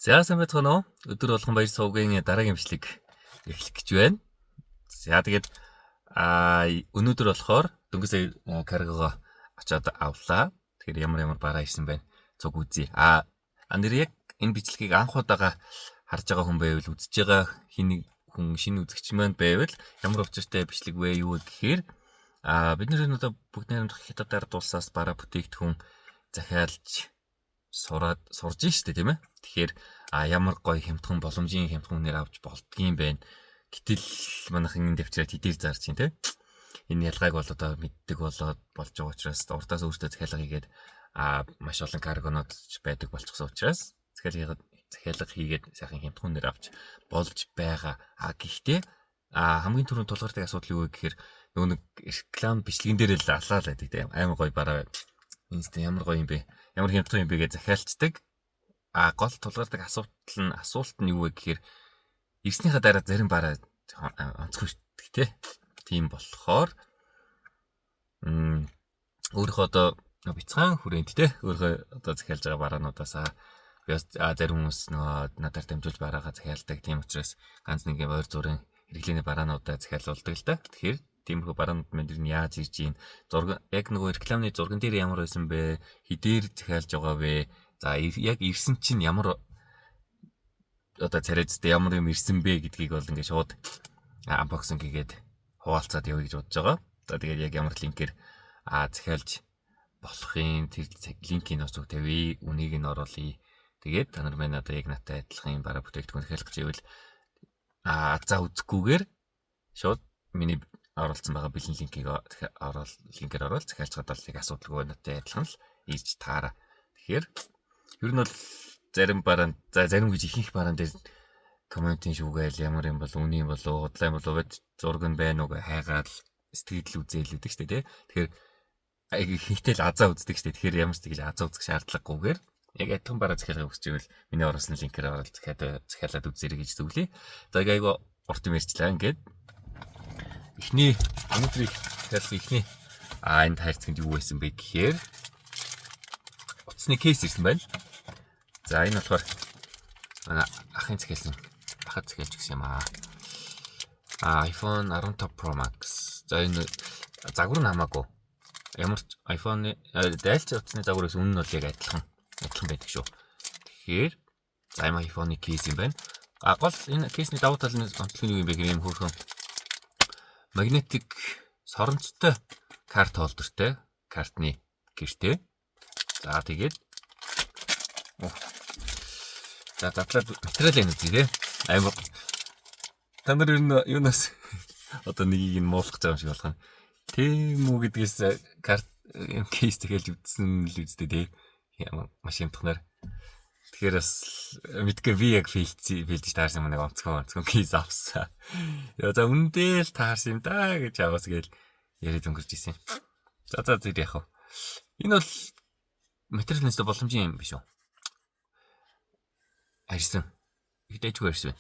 За сайн байцгаана уу? Өдөр болгон баяр сувгийн дараагийн бичлэг эхлэх гэж байна. За тэгээд өнөөдөр болохоор дөнгөж каргого очоод авлаа. Тэгэхээр ямар бараа ирсэн байна. Цуг үзье. Нэр яг энэ бичлэгийг анх удаага харж байгаа хүн байвал үзэж байгаа хүн шинэ үзэгч маань байвал ямар учиртай бичлэг вэ юу гэхээр бид нэр одоо бүгд найрамдах хятадаар дулсаас бараа бүтээгдэхүүн захиалж сурж штэ тийм ээ. Тэгэхээр ямар гоё хямдхан боломжийн хямдханээр авч болдгийм байна. Гэтэл манайхан энэ дэвчрээд хэдийр зарж чинь тийм. Энэ ялгааг бол одоо мэддэг болоод болж байгаа учраас уртаас өөртөө захиалга хийгээд маш олон каргонод байдаг болчихсон учраас захиалга хийгээд сайхан хямдханээр авч болж байгаа. Гэхдээ хамгийн түрүүнд тулгардаг асуудал юу вэ гэхээр нөгөө нэг реклам бичлэгэн дээр л алаа л байдаг тийм. Амар гоё бараа. Инст ямар гоё юм бэ? Ямар хямдхан юм бэ гэж захиалцдаг. Гол тулгардаг асуулт нь юу вэ гэхээр ирснийхаа дараа зарим бараа онцгой шүү дээ. Тийм болохоор өөрийнхөө одоо бяцхан хүрээнд те өөрийнхөө одоо захиалж байгаа бараануудаас зарим хүмүүс нөгөө надаар дамжуулж бараагаа захиалдаг. Тийм учраас ганц нэг ойр зургийн хэрэглээний бараануудаа захиалуулдаг л да. Тэгэхээр тиймэрхүү бараанууд мань яаж ирж ийн яг нөгөө рекламны зурган дээр ямар байсан бэ? Хэдээр захиалж байгаа вэ? За яг ирсэн чинь ямар одоо царайцтай ямар юм ирсэн бэ гэдгийг бол ингээд шууд unboxing хийгээд хуваалцаад явъя гэж бодож байгаа. За тэгээд яг ямар линкээр захиалж болохын тэр линкийг нууц тавья, үнийг нь оруулъя. Тэгээд та нар маань одоо яг надтай адилхан бараа бүтээгдэхүүн захиалах гэж ивэл за үзэхгүйгээр шууд миний оруулсан байгаа бэлэн линкийг линкээр оруул захиалж гадал яг асуудалгүй надтай адилхан л ийж таараа. Тэгэхээр ер нь бол зарим бараанд зарим гэж ихэнх бараан дээр комментийн шүүгээл ямар юм бол үний юм болоо худлаа юм болоо гэд зураг нь байна уу хайгаад сэтгэл үзээлүүдэг штэ тий. Тэгэхээр ихэнхдээ л азаа үздэг штэ. Тэгэхээр ямар ч тэгж азаа үзэх шаардлагагүйгээр яг адилхан бараа захиалгыг хүсч ивэл миний оруулсан линкээр оруулж захиалаад үзээрэй гэж зөвлөе. За айгаа урт юм ярьчлаа ингээд эхний өнөөдрийг хэлсэн эхний энэ хайрцагт юу байсан бэ гэхээр утасны кейс ирсэн байна. За энэ болохоор манай ахын захиалсан ахад захиалж гисэн юм iPhone 15 Pro Max. За энэ загвар нь хамаагүй. Ямар ч iPhone-ы дайлч утасны загвараас үнэ нь бол яг адилхан байдаг шүү. Тэгэхээр за энэ iPhone-ы кейс юм байна. Гол энэ кейсний давуу тал нь онцлог нь юу юм бэ гэхээр юм хөөрхөн магнетик соронцтой карт холдертэй картны гэртэй. За тэгээд задлаад материал энэ үү те амар та нар ер нь юунаас одоо нэгийг нь муулах гэж байгаа юм шиг болох нь тийм үү гэдгээс карт кейс тэгэлж үзсэн л үстэй те маш хямдханаар тэгэхээр бас мэдгүй би яг фейлдэж таарсан юм нэг онцгой кейс авсан. Яа за үндэ л таарсан юм да гэж аваас гээл яриад өнгөрч ирсэн. За зэрэг яах вэ? Энэ бол материалнаас боломжийн юм биш үү? Арьсан. Ихэдээчгүй арьсан.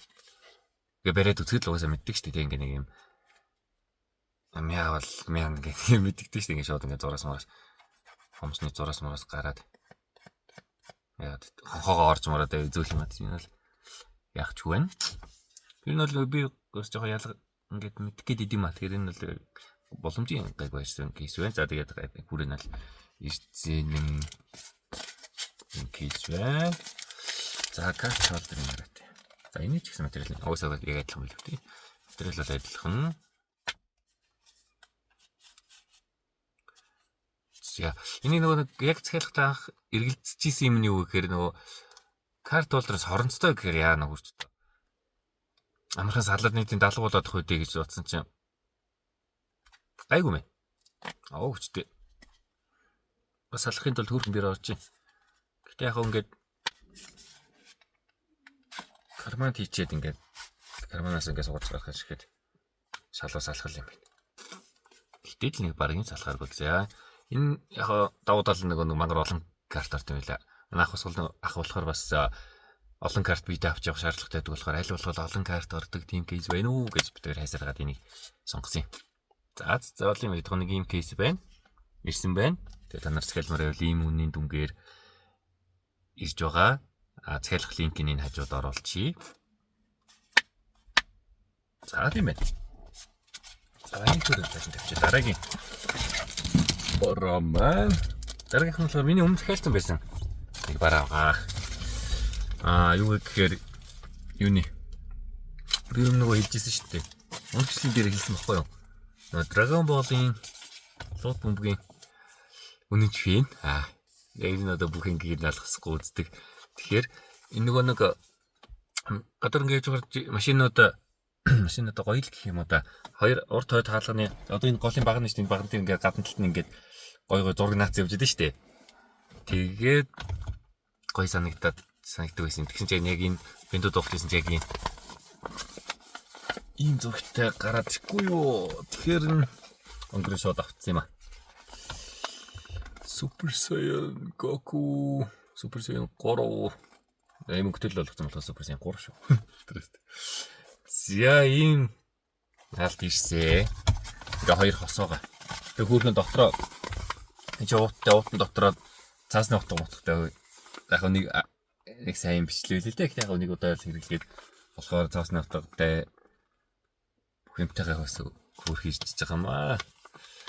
Гэ бариад үзэхэд л угаасаа мэддэг шүү дээ. Ингээ нэг юм амяавал мян гэх юм мэддэг шүү дээ. Ингээ шууд ингээ зураас мараас хомсны зураас мараас гараад яад хонхоогоо орж мороод зөөл юм аа тийм бол яах ч вэ? Энэ бол би бас жоохон ялга ингээд мэдэх гээд идэм аа. Тэгэхээр энэ бол боломжийн гайг байрсан кейс байна. За тэгээд хүрээ нь л ирцэн кейс байна. За карт холдер юм яриад. За энэ ч гэсэн материал уусаа яг адилхан байл үү? Материал бол адилхан. За энэ нөгөө яг захиалгатаа анх эргэлзчихсэн юм нь юу гэхээр нөгөө карт холдероос хоронцтой гэхээр яана хурц. Амархан салаад нийтийн 70 болоод хүйдэ гэж бодсон чинь айгуу мэ. Өчтөө. Бас салахын тулд хөрхөн бэр орж чинь. Гэтэ яг ингээд карман хийчээд ингээд карманаас ингээд сууж гарах шигэд шалуу салхал юм байна. Гэтэл нэг багийн салхааргүй зэ. Энэ яг давуу тал нэг мангар олон карт орд юм байла. Манай ах болохоор бас олон карт бийдэ авч явах шаардлагатай байдаг болохоор аль болох олон карт ордог тийм кейс байна уу гэж бид хайсаргаад энийг сонгосон юм. За олон юм нэг ийм кейс байна. Ирсэн байна. Тэгээ та нар захиалмаар байвал ийм үнийн дүнгээр ирж байгаа. захиалгах линкийг энэ хажууд оруулчихъя. За тийм байна. За энэ төрөл тавьчих. Дараагийн Роман. Дараагийнх нь болохоор миний өмнө захиалсан байсан. Нэг бараагаа. Юу гэхээр юуны би нөгөө хэлжсэн шүү дээ. Унтчлын дээр хэлсэн баггүй юу? Dragon Ball-ын лот бомбгийн үнэнч фин. Яг энэ одоо бүх ингийг налгахгүй үздэг. Тэгэхээр энэ нөгөө нэг гадар ингэж машинууд гоё л гэх юм уу да. Хоёр урд хойд хаалганы одоо энэ голын баг нь шүү дээ. Баг нь ингээд гадна талд нь ингээд гоё зураг наац явж идэв шүү дээ. Тэгээд гоё санагддаг байсан. Тэгсэн чинь яг энэ бинтүүд уухлажсэн чинь яг ийм зурагтай гараад ирэхгүй юу. Тэгэхээр өнгөрөө шууд авцсан юм аа. Super Saiyan Goku, Super Saiyan 3. Ийм хөтөл болгосон болохоо Super Saiyan 3 шүү. За ийм наалт ирсээ. Ингээ хоёр хосоогоо. Тэг хүүхэн дотроо энэ уутан дотроо цаасны утгатай яг нэг сайн бичлээ л дээ. Яг нэг удаа л хэрэглээд болохоор цаасны утгатай бүх юмтайгаа хөөс хөөх хийж байгаа юм аа.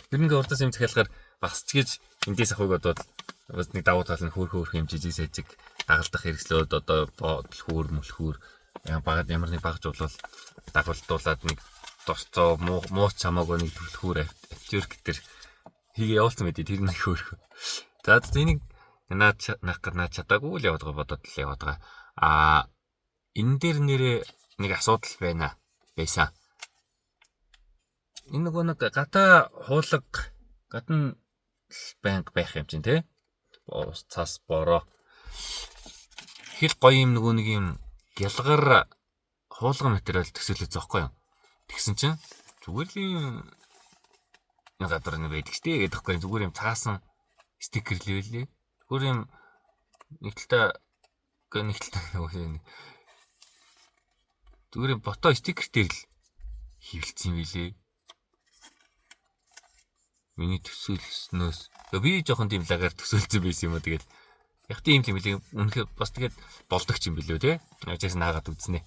Тэр ингээ урдаас юм захиалгаар багсч гэж эндээс ахыг одоо бас нэг давуу тал нь хөөх юм жижиг сажиг дагалдах хэрэгслүүд одоо хөөр мөлхөр ямар нэг багж болвол дагуулдуулаад нэг дорцоо мууч хамаагүй нэг төлхөр авчир гэтэр хийгээ явуулсан мэт тэр нэг хөөх. За энийг наад чадаагүй л яваад байгаа бодоод л яваад байгаа. Энэ дээр нэрээ нэг асуудал байсан. Энэ нөгөө нэг гадаа хуулаг гадна банк байх юм чинь тий. Цаас бороо. Хэл гоё юм нөгөө нэг юм гялгар хуулган материал төсөөлөж зоохгүй юм. Тэгсэн чинь зүгээр л нэг гадар нэг байдаг штэ гэдэг байхгүй зүгээр юм цаасан стикер л байлээ. Зүгээр юм нэг талтай нөгөө зүгээр бото стикер дээр л хивэлцсэн юм билээ. Миний төсөөлснөөс би жоохон тийм лагаар төсөөлсөн байсан юм уу тэгээд яг тийм билээ үнэхээр бас тэгээд болдогч юм билүү те. Ажаас наагаад үзнэ.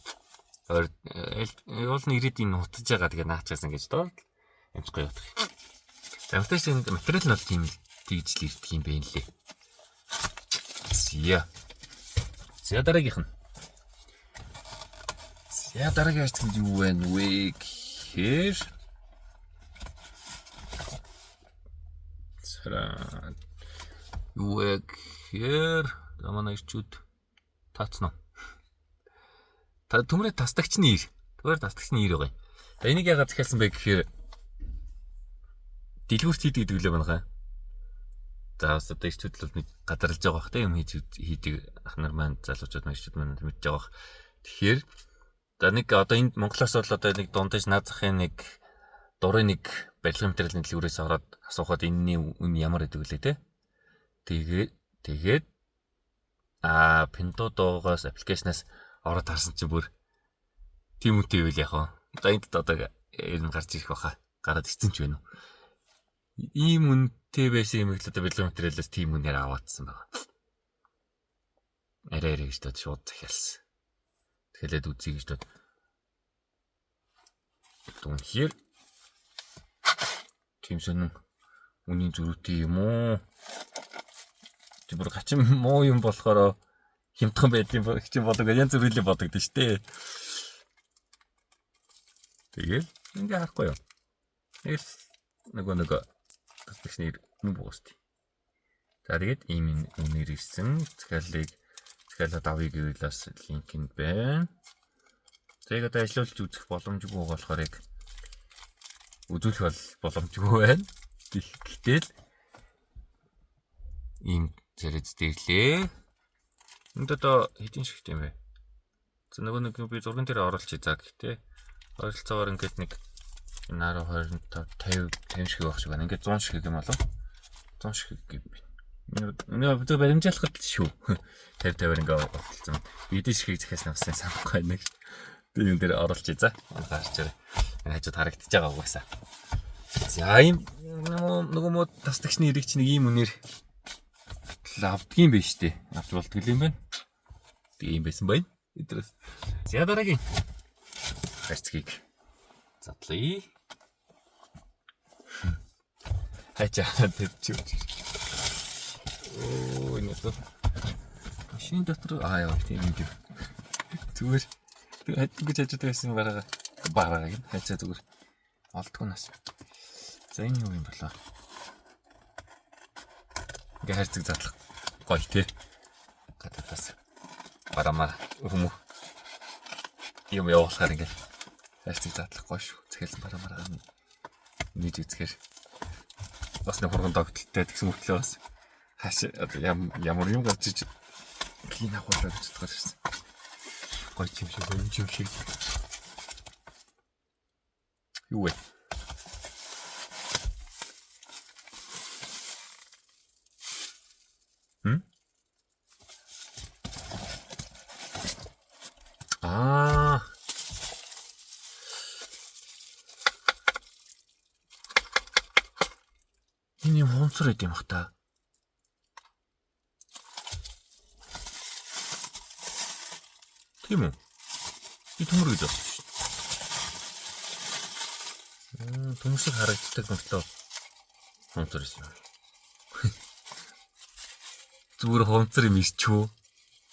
Уул нь ирээд энэ утаж байгаа тэгээд наачаасан гэж доо амцгүй явах. За математик материал нь бол тийм тэгжл ирдэг юм байна лээ. За дараагийнх нь. За дараагийн ажил юу вэ гэхээр юу вэ гэхээр манай ирчүүд таацна. Та төмрөө тасдагчны ир. Төмрөө тасдагчны ир байгаа юм. За энийг яагаад захиалсан бэ гэхээр дэлгүүрт хийдэг гэдэг л байна. За бас одоо ирчүүд л нэг гадарлаж байгаа бах тийм хийдэг ах нар маань залуучууд маань ирчүүд маань мэдж байгаа бах. Тэгэхээр за нэг одоо энд Монголоос бол одоо нэг дундаж наад захын нэг дурын нэг барилгын материалын дэлгүүрээс ороод асуухад энэний үн ямар гэдэг үлээ те. Тэгээд Pinduoduo-гоос аппликейшнаас ороод харсан чинь бүр тийм үнэтэй байл яг хаа. Одоо энд одоо энэ гарч ирэх баха. Гараад ирсэн ч байна уу. Ийм үнэтэй байсан юм их л одоо барилгын материалаас тийм үнээр аваадсан байгаа. Арай гэж дод шууд захиалсан. Тэлээд үзье гэж дод. Үнэхээр тийм сонин үнийн зөрүүтэй юм уу? Чи бүр гачин муу юм болохоор хямдхан байдсан хчин бодог янз бүрийн бодогдсон шүү дээ. Тэгэл ингээ харахгүй юу. Тэгэл нэг тасдагчны юм буусти. За тэгээд ийм үнээр ирсэн захиалаад авъя гэвэл бас линк нь байна. Тэгээд одоо ажиллуулж үзэх боломжгүй болохоор яг үзүүлэх боломжгүй байна. Гэтэл ийм зэрэг дэрлээ. Энд одоо хэдийн шигт юм бэ? За нэг би зурган дээр оруулчих. За гэхдээ ойролцоогоор ингээд нэг 10 25 50 шиг байх шиг байна. Ингээд 100 шиг юм болов. 100 шиг гэв. Миний зөв баримжаалахад шүү. 50-50-аар ингээд оруулсан. Эдийн шигийг захиасан авсан санахгүй байна. Би юм дээр оруулчих. За гарч ирээ. Хажууд харагдаж байгаа угаасаа. За ийм нөгөө мод тасдагчны ирэг чинь ийм үнээр авдгийм байж тээ. Авч болдгоо юм байна. Тийм байсан байна. Эдрээс. За дараагийн хайцгийг задлаа. Хайчаа тэвчүү. Оо энэ одоо машин дотор яа тийм юм. Зүгээр хайцгүй чажтай байсан бараа гин хайцаа зүгээр олдгоо нас. За энэ юу юм болоо. Ингээ хайцыг задлах гоё тий. Гадаас барамаар хүмүүс юм явуулахаар ингээ хайцыг задлах гоё шүү. Захиалсан барамаар нийт үзэхээр бас нэг хурган тогтолтой тэгсэн мөртлөө бас хааш ямар юм гарч иж хин ахуулаад үздэг гэсэн. Гоё юм шиг. Юу вэ? Энэ юм хонцор байт юм ах та. Тийм үү? Би төмөр гэж бодсон шүү. Төмөр шиг харагддаг мөртлөө хонцор байсан юм. Зүгээр хонцор юм ичүү.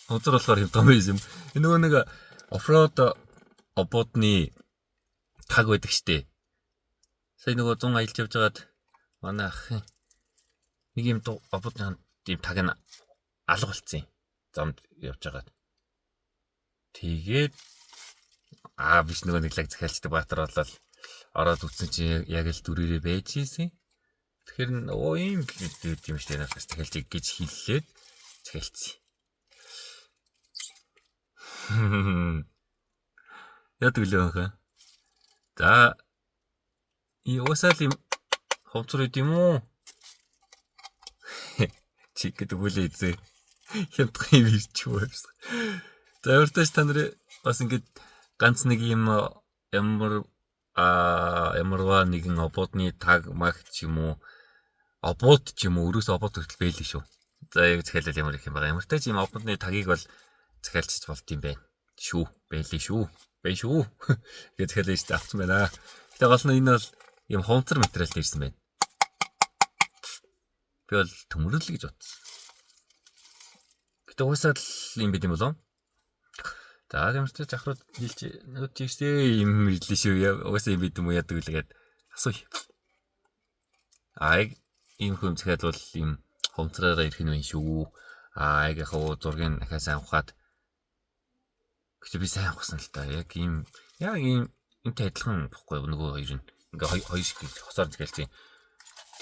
Хонцор болохоор юм том юм. Энэ нөгөө нэг оффроуд ободны таг байдаг штэ. Сая нөгөө 100 аялж явж байгаад манай ах нэг юм ободны тийм таг нь алга болцсон юм. Замд явж байгаад. Тэгээд биш нөгөө нэг лаг захиалчдаг баатар болол ороод үтсэн чи яг л дүрээрээ байж ийсэн. Тэгэхээр ийм гэдэг юм штэ надаас захиалчиг гэж хэллээд захиалцсан. Яд гэлээ хаа. За уусаал юм ховцор идэм үү? Чи гэдэг үлээ зэ. Хямдхан юм ирчүү. За өөртөө та нарыг бас ингэж ганц нэг юм ямарваа нэгэн ободны таг мах ч юм уу обод ч юм уу өрөөс обод хүртэл байлээ шүү. За яг захиалал ямар их юм байгаа. Ямар ч юм ободны тагийг бол захиалчих болт юм байна. Шүү. Байлээ шүү. Бай шүү. гэж захиалж авсан байна. Гэтэ гол нь энэ бол юм хонцор материал ирсэн байна. Би бол төмөрлөл гэж бодсон. Гэтэ уусаад юм бид юм болов. За ямар ч жахрууд хэлж нөгөөд чигсээ юм хэллээ шүү. Уусаа юм бид юм уу яадаг үлгээд асууя. Ийм хүм захиал бол ийм хонцраараа ирэх нь байна шүү. Яг зургийн дахиад сайн ухаад. Гэтэ би сайн ухсан л та. Яг ийм энтэй адилхан бохгүй нөгөө хоёр нь. Ингээ хоёр шиг хосоор захиалсан.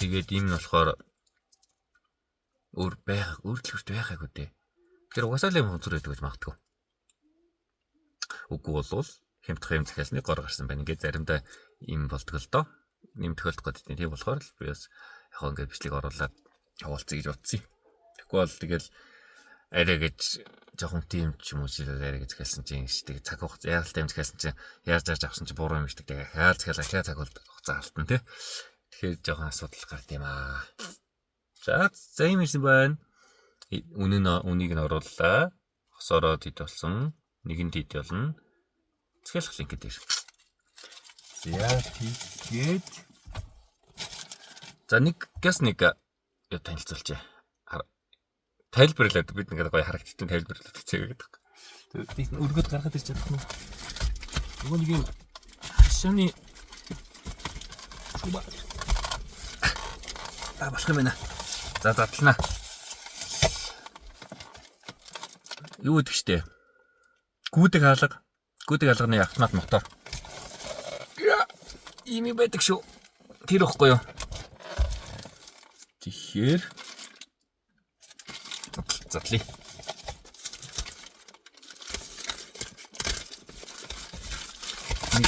Тэгээд ийм нь болохоор өөр төлөвт байхаагүй дээ. Тэр угаасаа л юм хонцор байдаг гэж магтгүй. Үгүй болвол хямдхан юм захиалсныг гор гарсан байна. Ингээд заримдаа юм болдог л доо. Нэм тохиолдох гэдэг тийм болохоор л би бас яг ингээд бичлэг оруулаад явуулцъя гэж бодсон. Тэгэхгүй бол тэгэл арай гэж жоохон тийм ч юм уу арай гэж захиалсан чинь шүү дээ. Цаг хугацаа яаралтай юм захиалсан чинь яаж авсан чинь буруу юм шүү дээ. Хаал захиалаа цаг хугацаа алтан тий. Тэгэхээр жоохон асуудал гард юм аа. За юм ирсэн байна. Үнийг нь орууллаа. Хосороо дид болсон. Нэгэн дид болно. Захиалах линк дээр. За тэгээд за нэг юу танилцуулъя. Тайлбарлаад бид нэг гоё харагдтын тайлбарлаад хэцээ гэдэг. Тэгээд өргөд гаргаад ирж чадах нь. Нөгөө нэг юм хашааны шуба. Болох юм байна. За задлана. Юу гэдэг штэ. Гүйдэг алганы автомат мотор. Ими байдаг шүү. Тэр ихгүй юу? Тэгэхээр задлаа.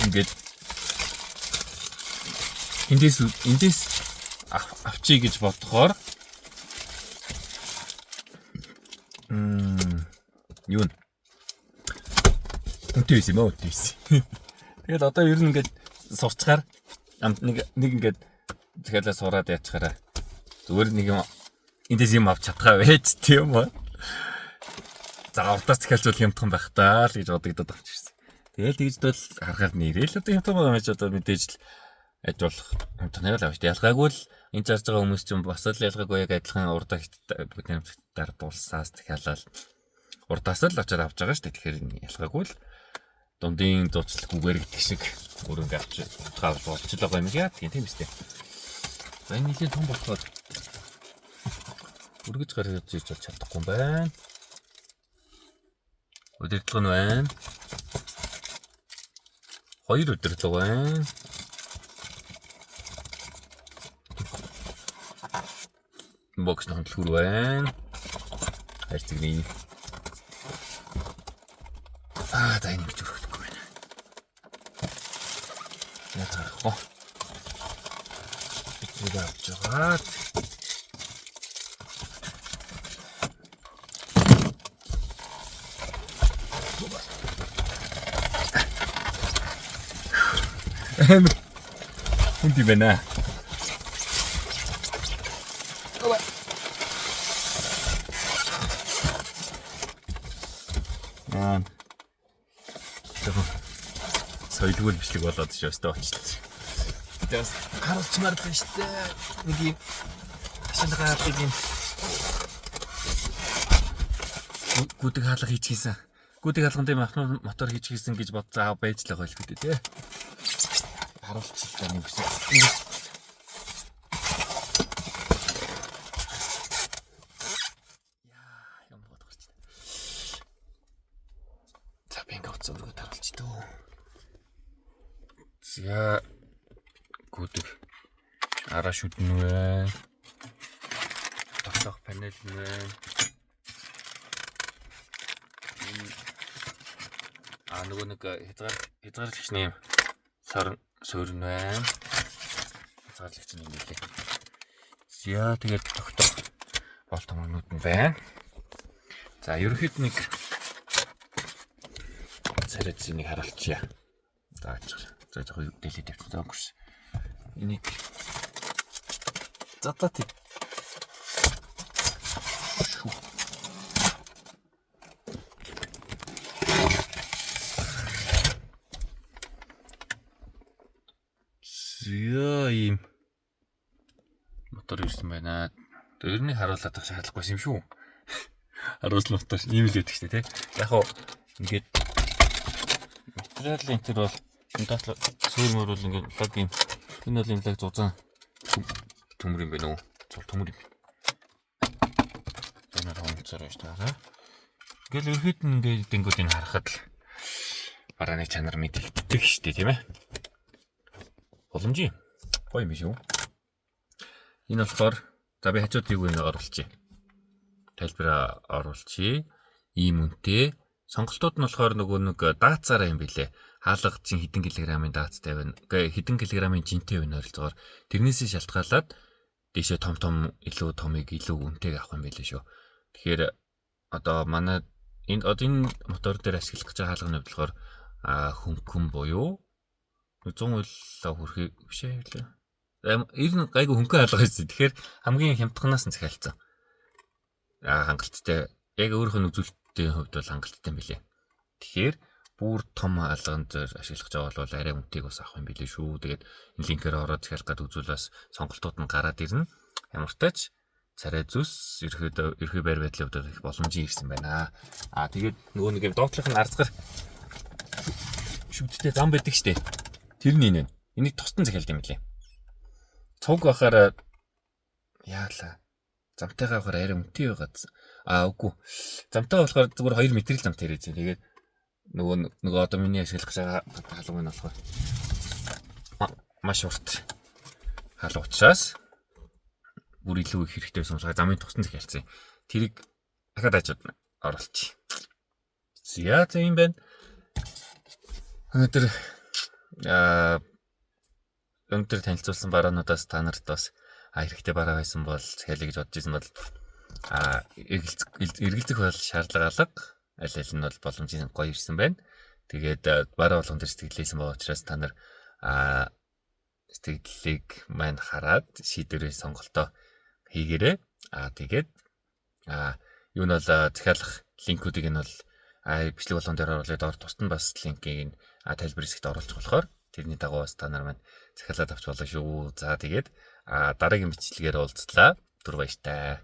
Ингээд эндээс авчий гэж бодохоор юу үнтэй юм уу тийс. Тэгэл одоо ер нь ингээд сурчгаар нэг ингээд захиалаа сураад ячаараа зүгээр нэг юм эндээс юм авч чадхаа байж тийм үү. За урдаас захиалжвал хямдхан байх таа л гэж бодогдоод байгаа ч гэсэн. Тэгэл тэгж бол харахаар нэрэл одоо хямдхан байгаа мэж одоо мэдээж л аж болох хямдхан л авч. Ялгаагүй л энэ зарж байгаа хүмүүс чинь бас л ялгаагүй яг адилхан урдаа бид нар дуулсаас захиалал урдаас л очиад авч байгаа шүү дээ. Тэгэхээр ялгаагүй л дундын дууцлаггүйгээр гэдэг шиг өрөнгө авч таавал болчихлоо байгаа юм яа тийм үстэй. За энэ нэлийн том болохоор өргөж гаргаж ирж чадахгүй юм байна. Удирдлага нь байна. 2 удирдлага байна. Бокс нь хөндлөхүр байна. Хайрцагны. За энэ гэж өргөхгүй байна. Яг харахгүй. Бид авч байгаа. Хүнд юм байна. Соёлгүй бичлэг болоод шөөстэй очилж. Тэгээс харуулчмаар байна шүү дээ. Нэг юм ашиглага авдаг юм. Гүдэг хаалга хийчихсэн. Гүдэг хаалган дээр мотор хийчихсэн гэж бодсоо байж л байгаа л гэдэг тий. Харуулчихлаа нэг үсэ. Яа, юм бод гарч. За бинг утас өргөд харуулчих дөө. За гүдэг араа шүдэн вэ. Тоцох панел вэ. Нөгөө нэг хязгаарлагчны суурн байна. Хязгаарлагчны нэлээ. За тэгээд тогтоох болт мөнгнүүд нь байна. За ерөнхийд нэг царайцыг харуулчихъя. За жоохон дэлхийд тавьсан өнгөрс. Энийг затаа тий. Зя ийм мотор ирсэн байна. Тэрнийг харуулдаг шаардлагагүй юм шүү. Харуулсан мотор ийм л байдаг шүү дээ, тий. Яг хоо ингээд материалын тэр бол шинжлэх сүүр мөрөл ингээд лаг юм. Энэ бол юм лаг зузаан төмөр юм байна уу? Цол төмөр юм. Энэ хонцоор байж таараа. Ингээл ерөөд нь ингээд дэнгүүдийг харахад л барааны чанар мэдэгддэг шүү дээ, тийм ээ. Боломжтой. Гоё юм биш үү? Энэ болохоор за би хажуудыг юу нэг оруулчих. Тайлбараа оруулчих. Ийм үнэтэй. Сонголтууд нь болохоор нөгөө нэг даацаараа юм билэ. Хаалгачийн хэдэн килограммын даацтай байна. Хэдэн килограммын жинтэй байна ойролцоогоор. Тэрнээсээ шалтгаалаад дэшээ том илүү томыг илүү үнэтэйг авах юм билээ шүү. Тэгэхээр одоо манай энэ мотор дээр ашиглах гэж байгаа хаалганы хувьд болохоор хөнгөн буюу 100 улаа хүрхий биш ээ. Ер нь гайгүй хөнгөн хаалга байсан. Тэгэхээр хамгийн хямдханаас нь захиалцсан. Хангалттай. Яг өөрийнхөө үзүүлэлтийн хувьд бол хангалттай юм билээ. Тэгэхээр бүр том хаалганд ашиглах гэж байгаа бол арай үнэтэйг бас авах юм билээ шүү. Тэгээд энэ линкээр ороод захиалах гэдэг үзүүлээс сонголтууд нь гараад ирнэ. Ямар ч тач царай зүс ерхий байр байдлын хувьд их боломжийн ирсэн байна. Тэгээд нөгөө нэг юм доотлох нь арцгар шүдтэй зам байдаг штэ. Тэрний нэ. Энийг тусдан захиалд юм лээ. Цуг бахаар яалаа. Замтайгаа бахаар арай үнэтэй байгаад. Үгүй. Замтайгаа болохоор зүгээр 2 м л замтай ирээд. Тэгээд нөгөө одоо миний ашиглах гэж байгаа хаалгын болохоор маш урт хаалга учраас бүр илүү их хэрэгтэй байсан болохоор замын тусдан захиалсан. Тэрийг дахиад ажууд оруулчих. За тийм байна. Өнөөдөр танилцуулсан бараануудаас та нарт бас хэрэгтэй бараа байсан бол захиалъя гэж бодож ирсэн бол эргэлзэх бол шаардлага алга аль аль нь бол боломжийн гоё ирсэн байна. Тэгээд бараа болгон дээр сэтгэлээсэн байгаа учраас та нар сэтгэлийг маань хараад шийдвэрээ сонголтоо хийгээрэй. Тэгээд юу нь бол захиалах линкүүдийг нь бол бичлэг болгон дээр оруулаад доор тусад нь бас линкийг нь тайлбар хэсэгт оруулах болохоор тэрний дагуу бас та нар маань захиалаад авч болно шүү. За тэгээд дараагийн бичлэгээр уулзлаа. Түр баяртай.